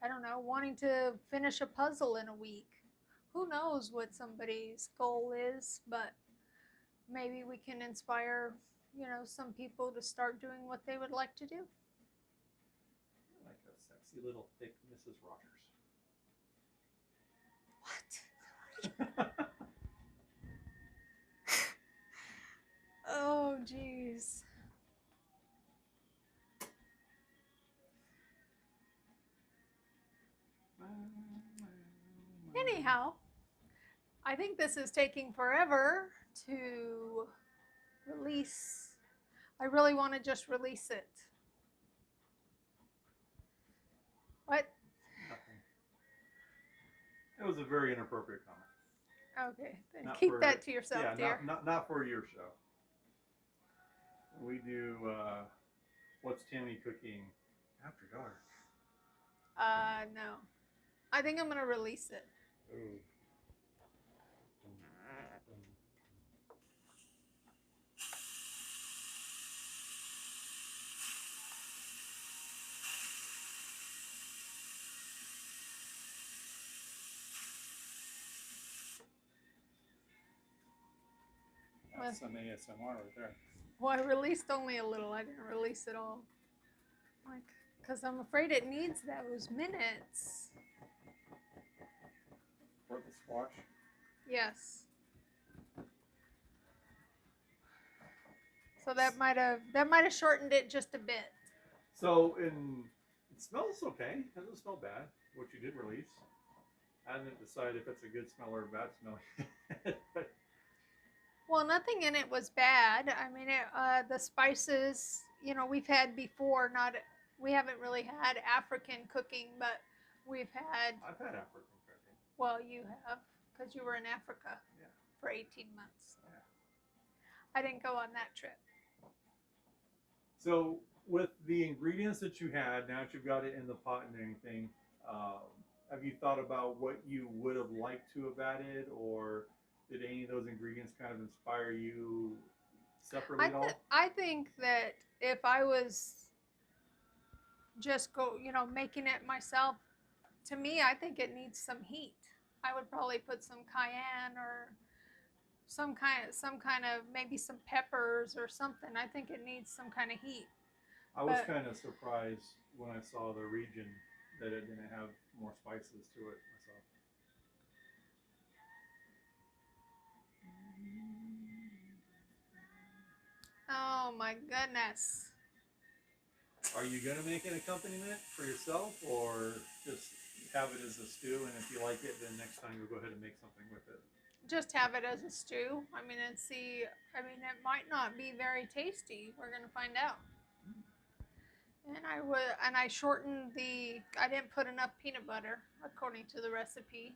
I don't know, wanting to finish a puzzle in a week. Who knows what somebody's goal is, but maybe we can inspire, some people to start doing what they would like to do. Like a sexy little thick Mrs. What? Rogers. Oh, jeez. Anyhow, I think this is taking forever to release. I really want to just release it. What? Nothing. It was a very inappropriate comment. Okay, then Not keep for, that to yourself, yeah, dear. not for your show. We do what's Tami cooking after dark. No. I think I'm gonna release it. Ooh. That's some ASMR right there. Well, I released only a little. I didn't release it all. Like, because I'm afraid it needs those minutes. For the squash. Yes. So that might have shortened it just a bit. So it smells okay. It doesn't smell bad. What you did release. I didn't decide if it's a good smell or a bad smell. Well, nothing in it was bad. I mean, the spices, we've had before. We haven't really had African cooking, but we've had. I've had African cooking. Well, you have, because you were in Africa for 18 months. Yeah. I didn't go on that trip. So with the ingredients that you had, now that you've got it in the pot and anything, have you thought about what you would have liked to have added, or did any of those ingredients kind of inspire you separately at all? I think that if I was just making it myself, to me, I think it needs some heat. I would probably put some cayenne or some kind of maybe some peppers or something. I think it needs some kind of heat. I was kind of surprised when I saw the region that it didn't have more spices to it myself. Oh my goodness. Are you going to make an accompaniment for yourself, or just have it as a stew, and if you like it, then next time you'll go ahead and make something with it? Just have it as a stew. I mean, it might not be very tasty. We're going to find out. And I shortened I didn't put enough peanut butter according to the recipe.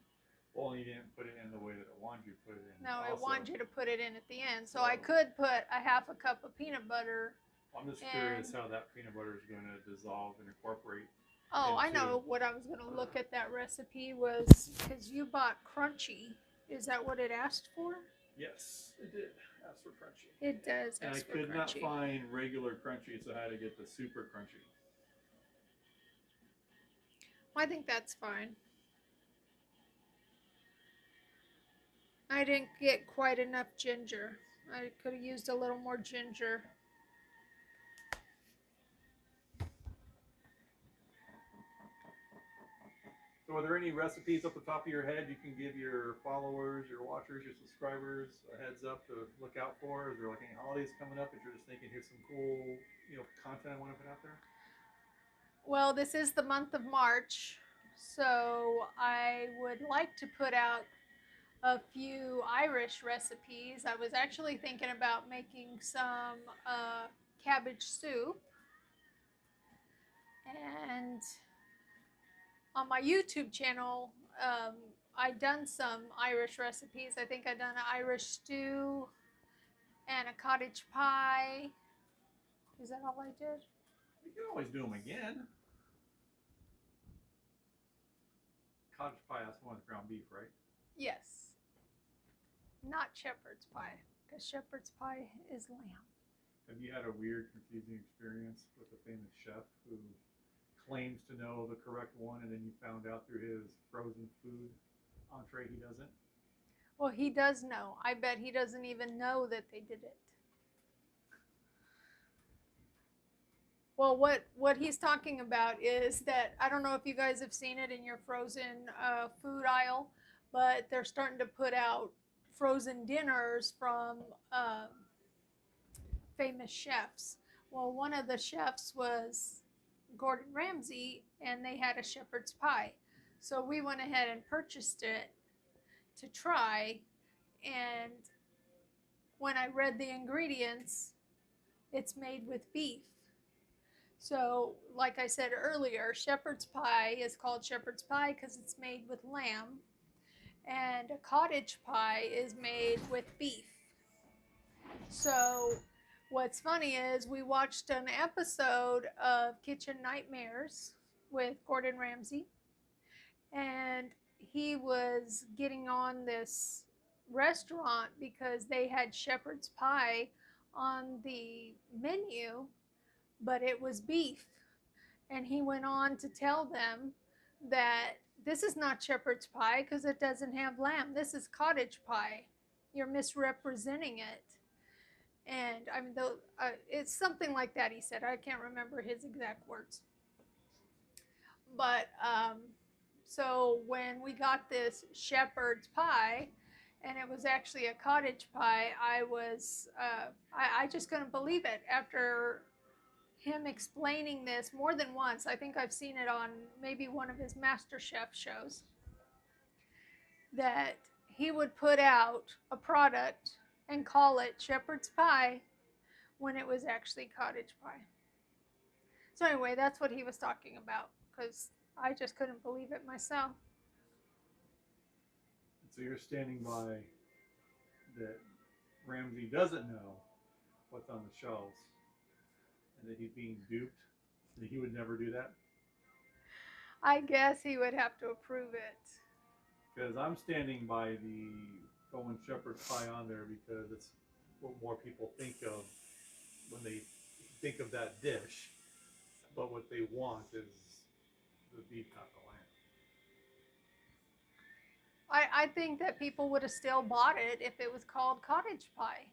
Well, you didn't put it in the way that it wanted you to put it in. No, also. it wanted you to put it in at the end. So I could put a half a cup of peanut butter. I'm just curious how that peanut butter is going to dissolve and incorporate. Oh, I know what I was going to look at that recipe was, because you bought crunchy. Is that what it asked for? Yes, it did ask for crunchy. It does and ask I for could crunchy. not find regular crunchy, so I had to get the super crunchy. I think that's fine. I didn't get quite enough ginger. I could have used a little more ginger. So are there any recipes off the top of your head you can give your followers, your watchers, your subscribers a heads up to look out for? Is there like any holidays coming up that you're just thinking, here's some cool, content I want to put out there? Well, this is the month of March, so I would like to put out a few Irish recipes. I was actually thinking about making some cabbage soup. And on my YouTube channel, I done some Irish recipes. I think I done an Irish stew and a cottage pie. Is that all I did? You can always do them again. Cottage pie, that's one with ground beef, right? Yes. not shepherd's pie, because shepherd's pie is lamb. Have you had a weird, confusing experience with a famous chef who claims to know the correct one, and then you found out through his frozen food entree he doesn't? Well, he does know. I bet he doesn't even know that they did it. Well, what he's talking about is that I don't know if you guys have seen it in your frozen food aisle, but they're starting to put out frozen dinners from famous chefs. Well, one of the chefs was Gordon Ramsay, and they had a shepherd's pie. So we went ahead and purchased it to try, and when I read the ingredients, it's made with beef. So, like I said earlier, shepherd's pie is called shepherd's pie because it's made with lamb, and a cottage pie is made with beef. So, what's funny is we watched an episode of Kitchen Nightmares with Gordon Ramsay, and he was getting on this restaurant because they had shepherd's pie on the menu, but it was beef. And he went on to tell them that this is not shepherd's pie because it doesn't have lamb. This is cottage pie. You're misrepresenting it. And I mean, it's something like that. He said, I can't remember his exact words. But so when we got this shepherd's pie, and it was actually a cottage pie, I just couldn't believe it after him explaining this more than once. I think I've seen it on maybe one of his MasterChef shows, that he would put out a product and call it shepherd's pie when it was actually cottage pie. So anyway, that's what he was talking about, because I just couldn't believe it myself. So you're standing by that Ramsay doesn't know what's on the shelves, and that he's being duped, that he would never do that? I guess he would have to approve it. Because I'm standing by the throwing shepherd's pie on there because it's what more people think of when they think of that dish. But what they want is the beef, not the lamb. I think that people would have still bought it if it was called cottage pie.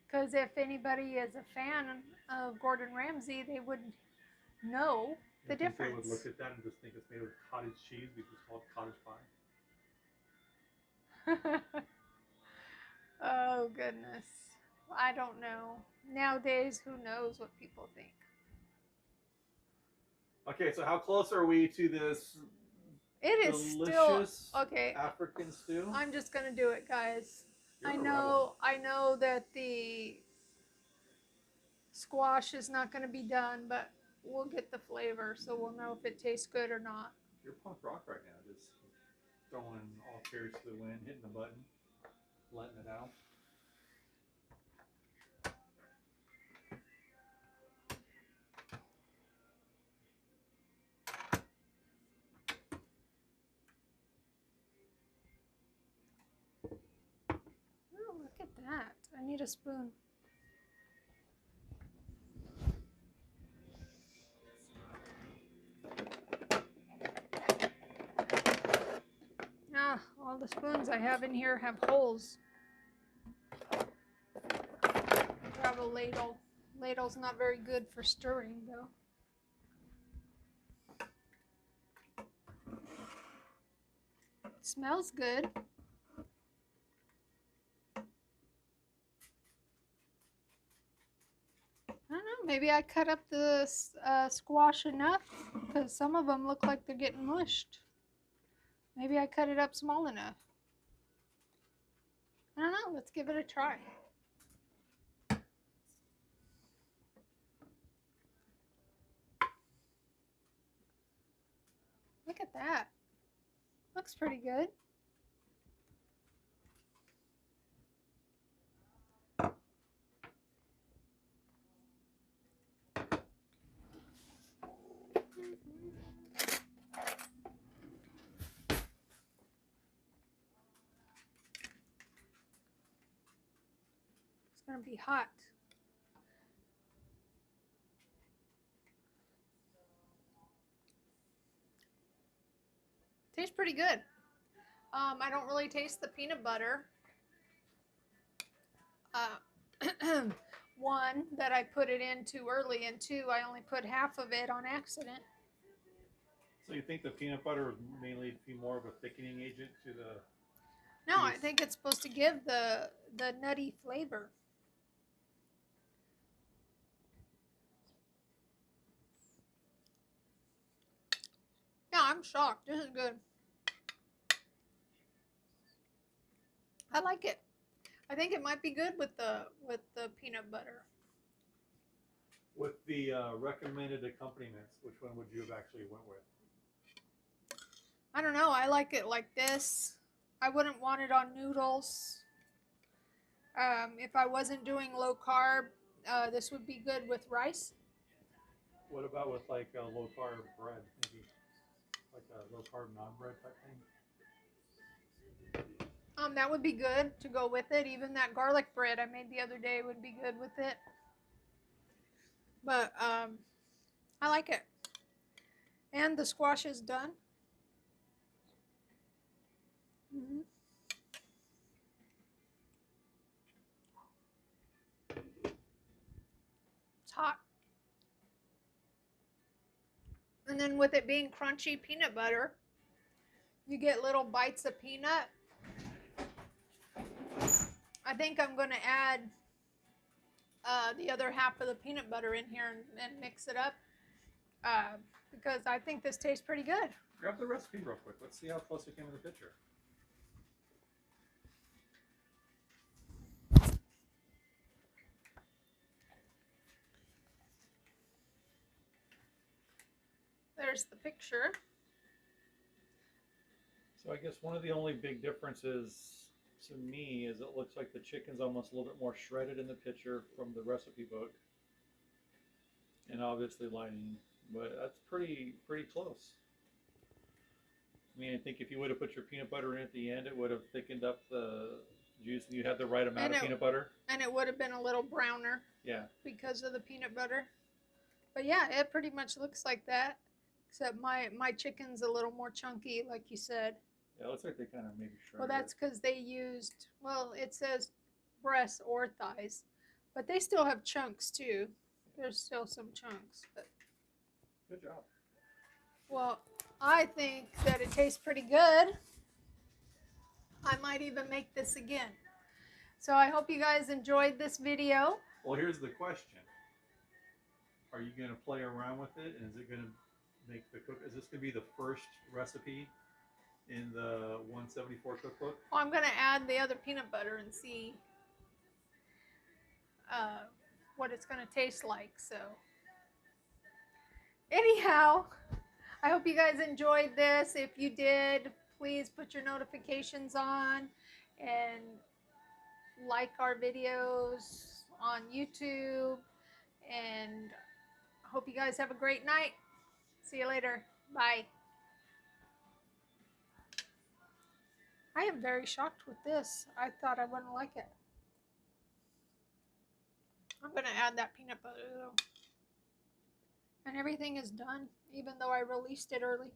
Because if anybody is a fan of Gordon Ramsay, they would know the difference. They would look at that and just think it's made with cottage cheese because it's called cottage pie. Oh, goodness. I don't know. Nowadays, who knows what people think? Okay, so how close are we to this It is delicious still okay. African stew? I'm just gonna do it, guys. You're I a know. I know that the squash is not gonna be done, but we'll get the flavor, so we'll know if it tastes good or not. You're punk rock right now, just throwing all carrots to the wind, hitting the button, letting it out. Oh, look at that. I need a spoon. Ah, all the spoons I have in here have holes. Grab a ladle. Ladle's not very good for stirring, though. It smells good. I don't know, maybe I cut up the squash enough, because some of them look like they're getting mushed. Maybe I cut it up small enough. I don't know, let's give it a try. Look at that. Looks pretty good. want to be hot. Tastes pretty good. I don't really taste the peanut butter. One, that I put it in too early, and two, I only put half of it on accident. So you think the peanut butter is mainly to be more of a thickening agent to the No, I taste? think it's supposed to give the nutty flavor. Yeah, I'm shocked. This is good. I like it. I think it might be good with the peanut butter. With the recommended accompaniments, which one would you have actually went with? I don't know. I like it like this. I wouldn't want it on noodles. If I wasn't doing low carb, this would be good with rice. What about with like a low carb bread, maybe like a low carb non bread type thing? That would be good to go with it. Even that garlic bread I made the other day would be good with it. But I like it. And the squash is done. Mm-hmm. It's hot. And then with it being crunchy peanut butter, you get little bites of peanut. I think I'm going to add the other half of the peanut butter in here and mix it up because I think this tastes pretty good. Grab the recipe real quick. Let's see how close it came in the picture. There's the picture. So I guess one of the only big differences to me is it looks like the chicken's almost a little bit more shredded in the picture from the recipe book, and obviously lining, but that's pretty close. I mean, I think if you would have put your peanut butter in at the end, it would have thickened up the juice, and you had the right amount of peanut butter. And it would have been a little browner. Yeah. Because of the peanut butter. But yeah, it pretty much looks like that. Except my chicken's a little more chunky, like you said. Yeah, it looks like they kind of maybe shredded. Well, that's because they used, well, it says breasts or thighs. But they still have chunks too. There's still some chunks. But good job. Well, I think that it tastes pretty good. I might even make this again. So I hope you guys enjoyed this video. Well, here's the question. Are you going to play around with it? And is it going to make the cook? Is this going to be the first recipe in the 174 cookbook? Well, I'm going to add the other peanut butter and see what it's going to taste like. So anyhow, I hope you guys enjoyed this. If you did, please put your notifications on and like our videos on YouTube. And I hope you guys have a great night. See you later. Bye. I am very shocked with this. I thought I wouldn't like it. I'm going to add that peanut butter though. And everything is done, even though I released it early.